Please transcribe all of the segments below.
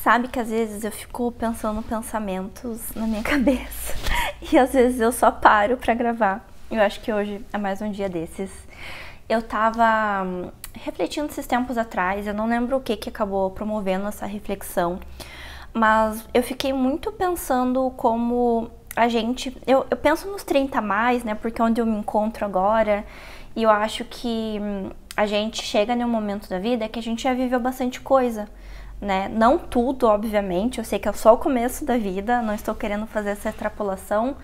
Sabe que às vezes eu fico pensando pensamentos na minha cabeça e às vezes eu só paro pra gravar. Eu acho que hoje é mais um dia desses. Eu tava refletindo esses tempos atrás, eu não lembro o que acabou promovendo essa reflexão, mas eu fiquei muito pensando como a gente... Eu penso nos 30 a mais, né, porque é onde eu me encontro agora, e eu acho que a gente chega num momento da vida que a gente já viveu bastante coisa, né? Não tudo, obviamente, eu sei que é só o começo da vida, não estou querendo fazer essa extrapolação,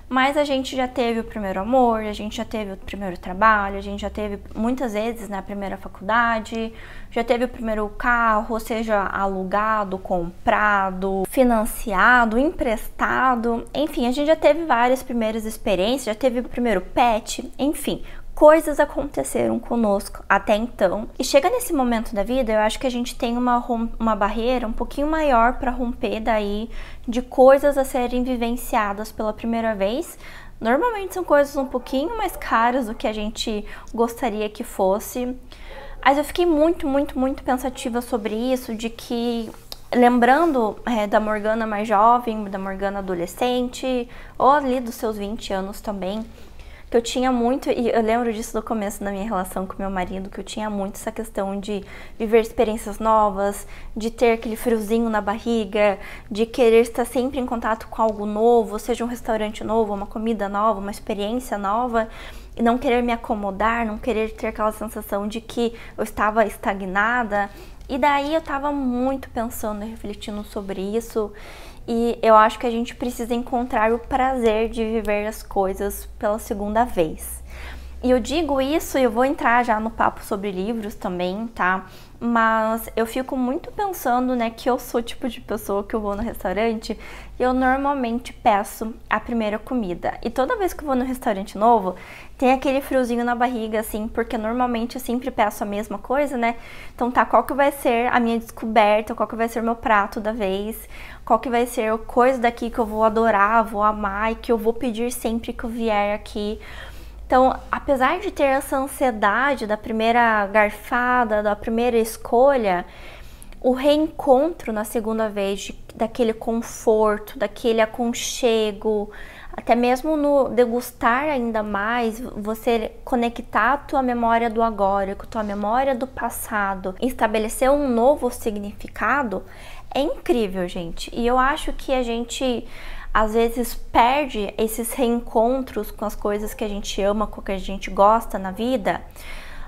mas a gente já teve o primeiro amor, a gente já teve o primeiro trabalho, a gente já teve muitas vezes, né, a primeira faculdade, já teve o primeiro carro, seja alugado, comprado, financiado, emprestado, enfim, a gente já teve várias primeiras experiências, já teve o primeiro pet, enfim. Coisas aconteceram conosco até então. E chega nesse momento da vida, eu acho que a gente tem uma barreira um pouquinho maior para romper daí de coisas a serem vivenciadas pela primeira vez. Normalmente são coisas um pouquinho mais caras do que a gente gostaria que fosse. Mas eu fiquei muito pensativa sobre isso, de que... Lembrando da Morgana mais jovem, da Morgana adolescente, ou ali dos seus 20 anos também, que eu tinha muito, e eu lembro disso do começo da minha relação com meu marido, que eu tinha muito essa questão de viver experiências novas, de ter aquele friozinho na barriga, de querer estar sempre em contato com algo novo, seja um restaurante novo, uma comida nova, uma experiência nova, e não querer me acomodar, não querer ter aquela sensação de que eu estava estagnada. E daí eu tava muito pensando e refletindo sobre isso, e eu acho que a gente precisa encontrar o prazer de viver as coisas pela segunda vez. E eu digo isso e eu vou entrar já no papo sobre livros também, tá? Mas eu fico muito pensando, né, que eu sou o tipo de pessoa que eu vou no restaurante e eu normalmente peço a primeira comida. E toda vez que eu vou no restaurante novo, tem aquele friozinho na barriga, assim, porque normalmente eu sempre peço a mesma coisa, né? Então tá, qual que vai ser a minha descoberta, qual que vai ser o meu prato da vez, qual que vai ser a coisa daqui que eu vou adorar, vou amar e que eu vou pedir sempre que eu vier aqui. Então, apesar de ter essa ansiedade da primeira garfada, da primeira escolha, o reencontro na segunda vez daquele conforto, daquele aconchego, até mesmo no degustar ainda mais, você conectar a tua memória do agora com a tua memória do passado, estabelecer um novo significado, é incrível, gente. E eu acho que a gente... às vezes perde esses reencontros com as coisas que a gente ama, com o que a gente gosta na vida,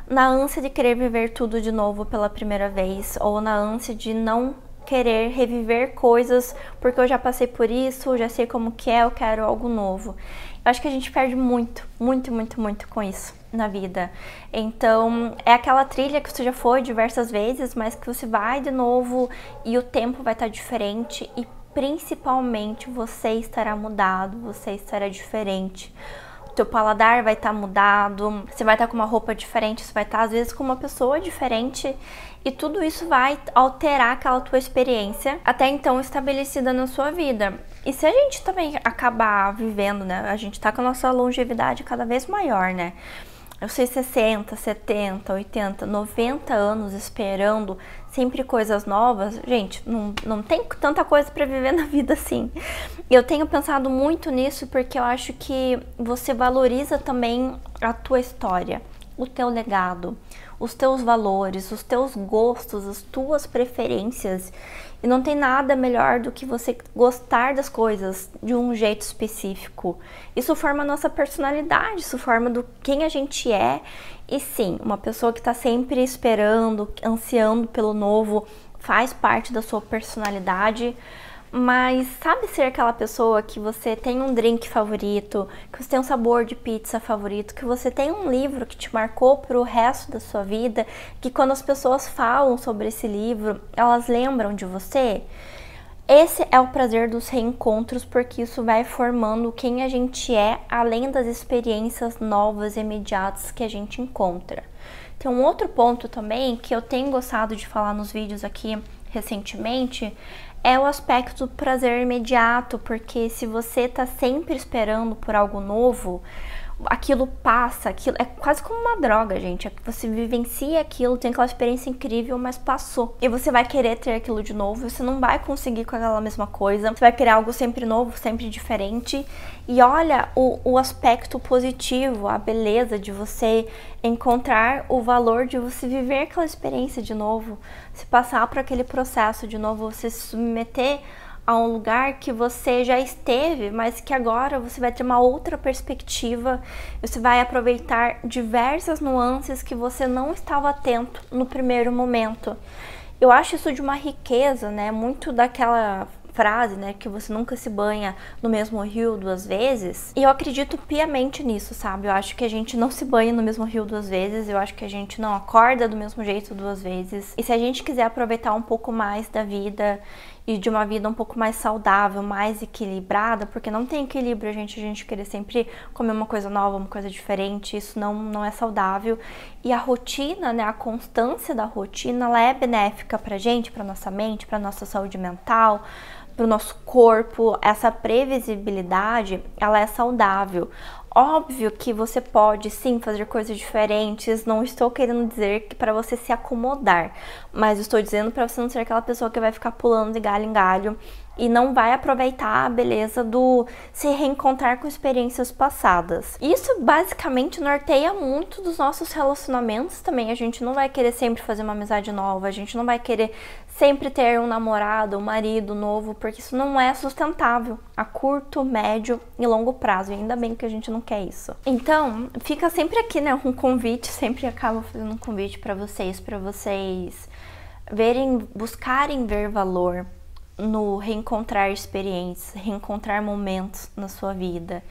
na ânsia de querer viver tudo de novo pela primeira vez, ou na ânsia de não querer reviver coisas porque eu já passei por isso, já sei como que é, eu quero algo novo. Eu acho que a gente perde muito com isso na vida. Então, é aquela trilha que você já foi diversas vezes, mas que você vai de novo e o tempo vai estar diferente e principalmente você estará mudado, você estará diferente. O teu paladar vai estar mudado, você vai estar com uma roupa diferente, você vai estar às vezes com uma pessoa diferente e tudo isso vai alterar aquela tua experiência até então estabelecida na sua vida. E se a gente também acabar vivendo, né, a gente tá com a nossa longevidade cada vez maior, né? Eu sei, 60, 70, 80, 90 anos esperando sempre coisas novas. Gente, não tem tanta coisa para viver na vida assim. Eu tenho pensado muito nisso porque eu acho que você valoriza também a tua história, o teu legado, os teus valores, os teus gostos, as tuas preferências. E não tem nada melhor do que você gostar das coisas de um jeito específico. Isso forma a nossa personalidade, isso forma do quem a gente é. E sim, uma pessoa que está sempre esperando, ansiando pelo novo, faz parte da sua personalidade. Mas sabe ser aquela pessoa que você tem um drink favorito, que você tem um sabor de pizza favorito, que você tem um livro que te marcou pro resto da sua vida, que quando as pessoas falam sobre esse livro, elas lembram de você? Esse é o prazer dos reencontros, porque isso vai formando quem a gente é, além das experiências novas e imediatas que a gente encontra. Tem um outro ponto também que eu tenho gostado de falar nos vídeos aqui recentemente, é o aspecto do prazer imediato, porque se você tá sempre esperando por algo novo, aquilo passa, aquilo é quase como uma droga, gente. Você vivencia aquilo, tem aquela experiência incrível, mas passou. E você vai querer ter aquilo de novo, você não vai conseguir com aquela mesma coisa. Você vai querer algo sempre novo, sempre diferente. E olha o aspecto positivo, a beleza de você encontrar o valor de você viver aquela experiência de novo, se passar por aquele processo de novo, você se submeter a um lugar que você já esteve, mas que agora você vai ter uma outra perspectiva, você vai aproveitar diversas nuances que você não estava atento no primeiro momento. Eu acho isso de uma riqueza, né? Muito daquela frase, né, que você nunca se banha no mesmo rio duas vezes. E eu acredito piamente nisso, sabe? Eu acho que a gente não se banha no mesmo rio duas vezes, eu acho que a gente não acorda do mesmo jeito duas vezes. E se a gente quiser aproveitar um pouco mais da vida e de uma vida um pouco mais saudável, mais equilibrada, porque não tem equilíbrio a gente querer sempre comer uma coisa nova, uma coisa diferente, isso não é saudável. E a rotina, né, a constância da rotina, ela é benéfica pra gente, pra nossa mente, pra nossa saúde mental, pro nosso corpo. Essa previsibilidade, ela é saudável. Óbvio que você pode sim fazer coisas diferentes, não estou querendo dizer que para você se acomodar, mas estou dizendo para você não ser aquela pessoa que vai ficar pulando de galho em galho e não vai aproveitar a beleza do se reencontrar com experiências passadas. Isso basicamente norteia muito dos nossos relacionamentos também. A gente não vai querer sempre fazer uma amizade nova, a gente não vai querer sempre ter um namorado, um marido novo, porque isso não é sustentável a curto, médio e longo prazo. E ainda bem que a gente não quer isso. Então, fica sempre aqui, né, um convite, sempre acabo fazendo um convite para vocês verem, buscarem ver valor no reencontrar experiências, reencontrar momentos na sua vida.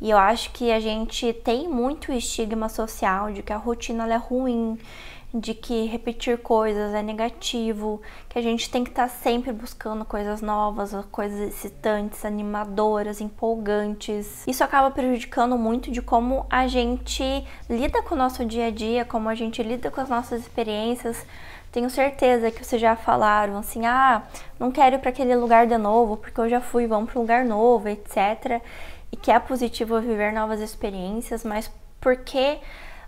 E eu acho que a gente tem muito estigma social de que a rotina ela é ruim, de que repetir coisas é negativo, que a gente tem que estar sempre buscando coisas novas, coisas excitantes, animadoras, empolgantes. Isso acaba prejudicando muito de como a gente lida com o nosso dia a dia, como a gente lida com as nossas experiências. Tenho certeza que vocês já falaram assim, não quero ir para aquele lugar de novo, porque eu já fui, vamos para um lugar novo, etc. E que é positivo viver novas experiências, mas porque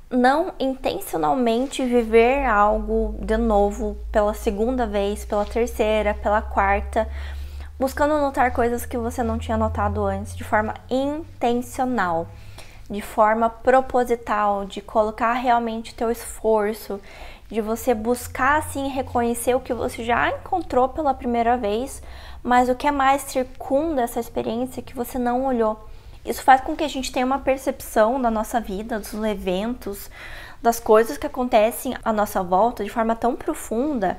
não intencionalmente viver algo de novo pela segunda vez, pela terceira, pela quarta, buscando notar coisas que você não tinha notado antes de forma intencional, de forma proposital, de colocar realmente teu esforço, de você buscar assim reconhecer o que você já encontrou pela primeira vez, mas o que é mais circunda essa experiência que você não olhou. Isso faz com que a gente tenha uma percepção da nossa vida, dos eventos, das coisas que acontecem à nossa volta de forma tão profunda,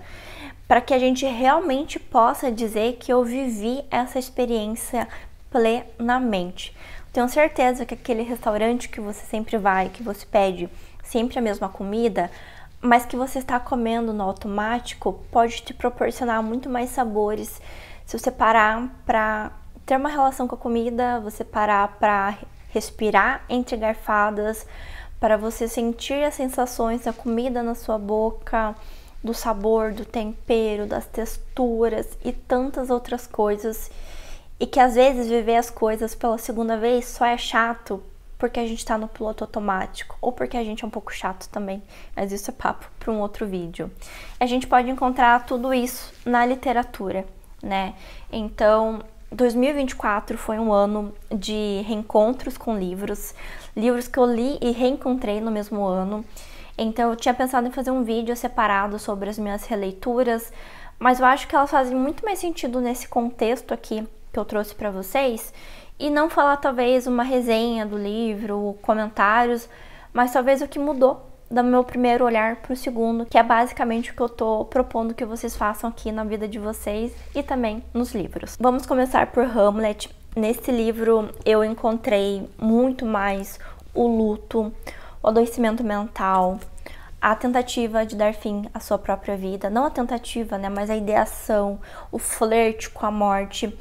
para que a gente realmente possa dizer que eu vivi essa experiência plenamente. Tenho certeza que aquele restaurante que você sempre vai, que você pede sempre a mesma comida, mas que você está comendo no automático, pode te proporcionar muito mais sabores se você parar para ter uma relação com a comida, você parar para respirar entre garfadas, para você sentir as sensações da comida na sua boca, do sabor, do tempero, das texturas e tantas outras coisas. E que às vezes viver as coisas pela segunda vez só é chato porque a gente tá no piloto automático ou porque a gente é um pouco chato também, mas isso é papo para um outro vídeo. A gente pode encontrar tudo isso na literatura, né? Então, 2024 foi um ano de reencontros com livros que eu li e reencontrei no mesmo ano. Então eu tinha pensado em fazer um vídeo separado sobre as minhas releituras, mas eu acho que elas fazem muito mais sentido nesse contexto aqui que eu trouxe para vocês, e não falar talvez uma resenha do livro, comentários, mas talvez o que mudou do meu primeiro olhar para o segundo, que é basicamente o que eu tô propondo que vocês façam aqui na vida de vocês e também nos livros. Vamos começar por Hamlet. Nesse livro eu encontrei muito mais o luto, o adoecimento mental, a tentativa de dar fim à sua própria vida, não a tentativa, né, mas a ideação, o flerte com a morte.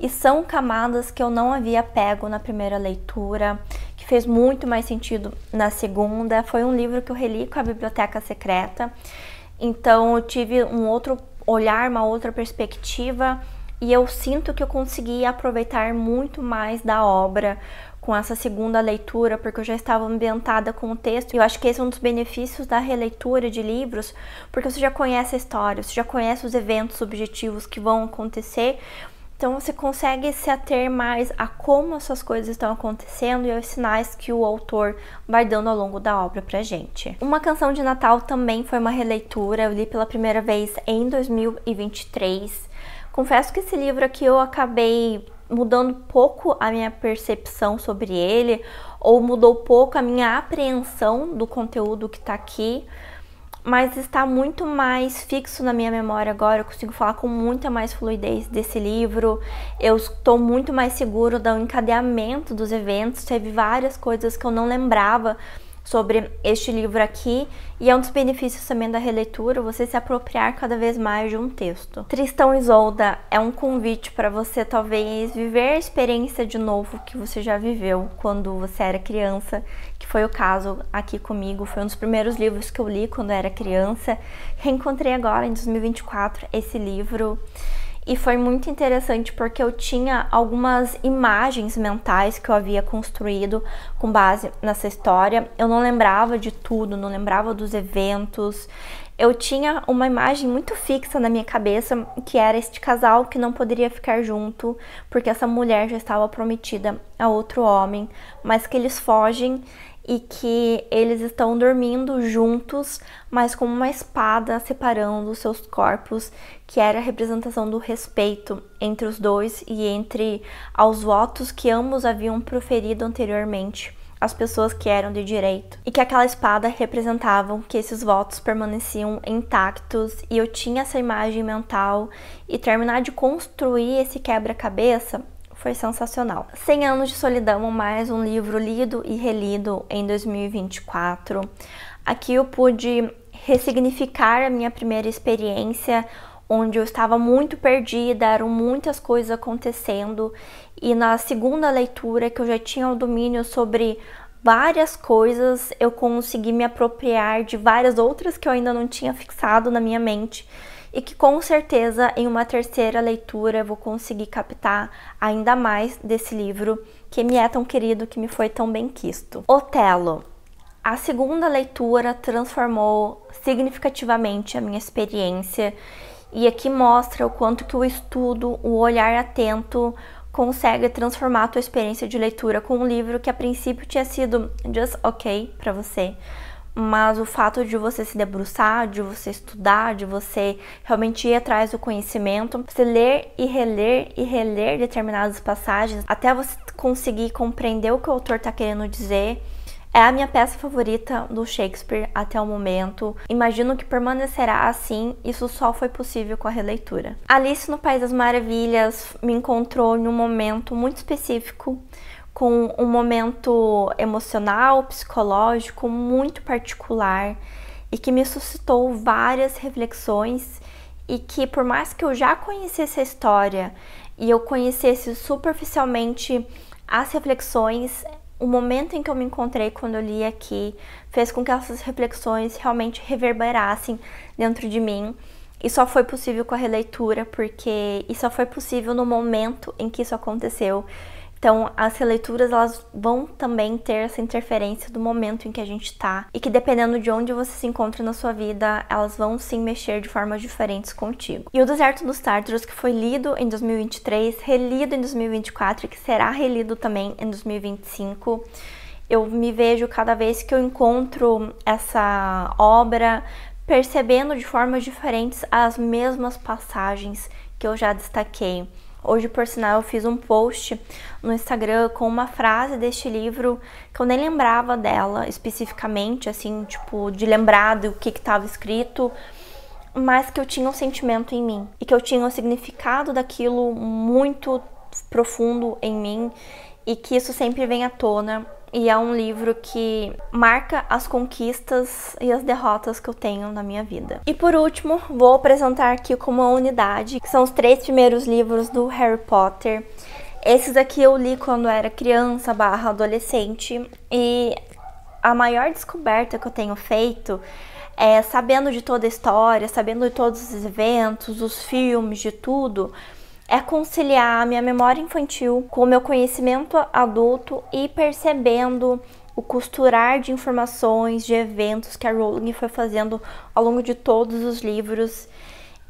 E são camadas que eu não havia pego na primeira leitura, que fez muito mais sentido na segunda. Foi um livro que eu reli com a Biblioteca Secreta, então eu tive um outro olhar, uma outra perspectiva, e eu sinto que eu consegui aproveitar muito mais da obra, com essa segunda leitura, porque eu já estava ambientada com o texto. E eu acho que esse é um dos benefícios da releitura de livros, porque você já conhece a história, você já conhece os eventos objetivos que vão acontecer. Então você consegue se ater mais a como essas coisas estão acontecendo e aos sinais que o autor vai dando ao longo da obra pra gente. Uma Canção de Natal também foi uma releitura, eu li pela primeira vez em 2023. Confesso que esse livro aqui eu acabei mudando pouco a minha percepção sobre ele, ou mudou pouco a minha apreensão do conteúdo que tá aqui, mas está muito mais fixo na minha memória agora, eu consigo falar com muita mais fluidez desse livro, eu estou muito mais seguro do encadeamento dos eventos, teve várias coisas que eu não lembrava sobre este livro aqui, e é um dos benefícios também da releitura, você se apropriar cada vez mais de um texto. Tristão e Isolda é um convite para você talvez viver a experiência de novo que você já viveu quando você era criança, que foi o caso aqui comigo, foi um dos primeiros livros que eu li quando eu era criança. Reencontrei agora em 2024 esse livro. E foi muito interessante porque eu tinha algumas imagens mentais que eu havia construído com base nessa história. Eu não lembrava de tudo, não lembrava dos eventos. Eu tinha uma imagem muito fixa na minha cabeça, que era este casal que não poderia ficar junto, porque essa mulher já estava prometida a outro homem, mas que eles fogem e que eles estão dormindo juntos, mas com uma espada separando os seus corpos, que era a representação do respeito entre os dois e entre aos votos que ambos haviam proferido anteriormente, as pessoas que eram de direito, e que aquela espada representava que esses votos permaneciam intactos. E eu tinha essa imagem mental, e terminar de construir esse quebra-cabeça foi sensacional. 100 Anos de Solidão, mais um livro lido e relido em 2024. Aqui eu pude ressignificar a minha primeira experiência, onde eu estava muito perdida, eram muitas coisas acontecendo, e na segunda leitura, que eu já tinha o domínio sobre várias coisas, eu consegui me apropriar de várias outras que eu ainda não tinha fixado na minha mente, e que com certeza em uma terceira leitura eu vou conseguir captar ainda mais desse livro que me é tão querido, que me foi tão bem quisto. Otelo. A segunda leitura transformou significativamente a minha experiência, e aqui mostra o quanto que o estudo, o olhar atento consegue transformar a tua experiência de leitura com um livro que a princípio tinha sido just ok para você, mas o fato de você se debruçar, de você estudar, de você realmente ir atrás do conhecimento, você ler e reler determinadas passagens até você conseguir compreender o que o autor está querendo dizer, é a minha peça favorita do Shakespeare até o momento. Imagino que permanecerá assim, isso só foi possível com a releitura. Alice no País das Maravilhas me encontrou em um momento muito específico, com um momento emocional, psicológico muito particular, e que me suscitou várias reflexões, e que por mais que eu já conhecesse a história e eu conhecesse superficialmente as reflexões, o momento em que eu me encontrei quando eu li aqui fez com que essas reflexões realmente reverberassem dentro de mim. E só foi possível com a releitura, porque isso só foi possível no momento em que isso aconteceu. Então, as releituras, elas vão também ter essa interferência do momento em que a gente tá, e que dependendo de onde você se encontra na sua vida, elas vão sim mexer de formas diferentes contigo. E O Deserto dos Tártaros, que foi lido em 2023, relido em 2024 e que será relido também em 2025, eu me vejo cada vez que eu encontro essa obra percebendo de formas diferentes as mesmas passagens que eu já destaquei. Hoje, por sinal, eu fiz um post no Instagram com uma frase deste livro que eu nem lembrava dela especificamente, assim, tipo, de lembrar do que estava escrito, mas que eu tinha um sentimento em mim e que eu tinha um significado daquilo muito profundo em mim, e que isso sempre vem à tona. E é um livro que marca as conquistas e as derrotas que eu tenho na minha vida. E por último, vou apresentar aqui como uma unidade, que são os 3 primeiros livros do Harry Potter. Esses aqui eu li quando era criança / adolescente, e a maior descoberta que eu tenho feito é, sabendo de toda a história, sabendo de todos os eventos, os filmes, de tudo, é conciliar a minha memória infantil com o meu conhecimento adulto e percebendo o costurar de informações, de eventos que a Rowling foi fazendo ao longo de todos os livros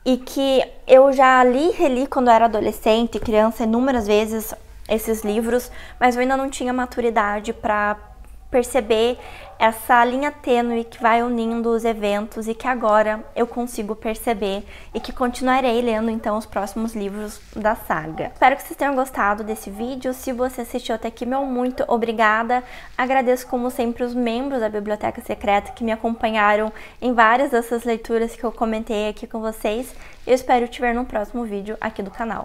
e que eu já li e reli quando eu era adolescente e criança inúmeras vezes esses livros, mas eu ainda não tinha maturidade para perceber essa linha tênue que vai unindo os eventos e que agora eu consigo perceber e que continuarei lendo então os próximos livros da saga. Espero que vocês tenham gostado desse vídeo. Se você assistiu até aqui, meu muito obrigada. Agradeço como sempre os membros da Biblioteca Secreta que me acompanharam em várias dessas leituras que eu comentei aqui com vocês. Eu espero te ver no próximo vídeo aqui do canal.